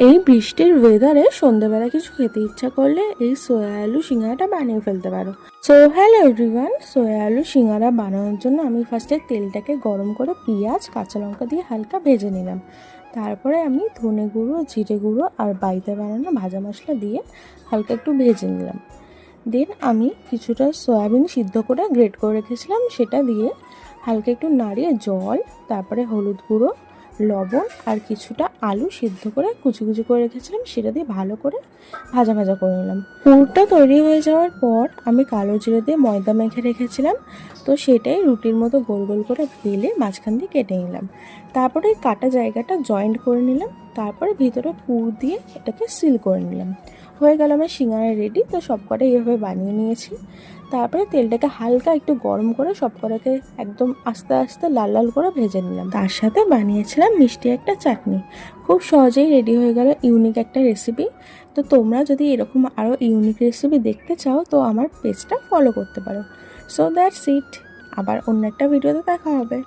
এই বৃষ্টির ওয়েদারে সন্ধ্যেবেলা কিছু খেতে ইচ্ছা করলে এই সোয়া আলু সিঙ্গারাটা বানিয়ে ফেলতে পারো। সো হ্যালো এভরিওয়ান, সোয়া আলু সিঙ্গারা বানানোর জন্য আমি ফার্স্টে তেলটাকে গরম করে পেঁয়াজ কাঁচা লঙ্কা দিয়ে হালকা ভেজে নিলাম। তারপরে আমি ধনে গুঁড়ো, জিরে গুঁড়ো আর বাড়িতে বানানো ভাজা মশলা দিয়ে হালকা একটু ভেজে নিলাম। দেন আমি কিছুটা সয়াবিন সিদ্ধ করে গ্রেট করে রেখেছিলাম, সেটা দিয়ে হালকা একটু নাড়িয়ে জল, তারপরে হলুদ গুঁড়ো, লবণ আর কিছুটা আলু সিদ্ধ করে কুচি কুচি করে রেখেছিলাম সেটা দিয়ে ভালো করে ভাজা ভাজা করে নিলাম। পুরটা তৈরি হয়ে যাওয়ার পর আমি কালো জিরে দিয়ে ময়দা মেখে রেখেছিলাম, তো সেটাই রুটির মতো গোল গোল করে বেলে মাঝখান দিয়ে কেটে নিলাম। তারপরে কাটা জায়গাটা জয়েন্ট করে নিলাম, তারপরে ভিতরে পুর দিয়ে এটাকে সিল করে নিলাম। হয়ে গেল আমার সিঙ্গারা রেডি। তো সব কটাই এভাবে বানিয়ে নিয়েছি। তারপরে তেলটাকে হালকা একটু গরম করে সব কটাকে একদম আস্তে আস্তে লাল লাল করে ভেজে নিলাম। তার সাথে বানিয়েছিলাম মিষ্টি একটা চাটনি। খুব সহজেই রেডি হয়ে গেল ইউনিক একটা রেসিপি। তো তোমরা যদি এরকম আরও ইউনিক রেসিপি দেখতে চাও তো আমার পেজটা ফলো করতে পারো। So that's it. আবার অন্য একটা ভিডিওতে দেখা হবে।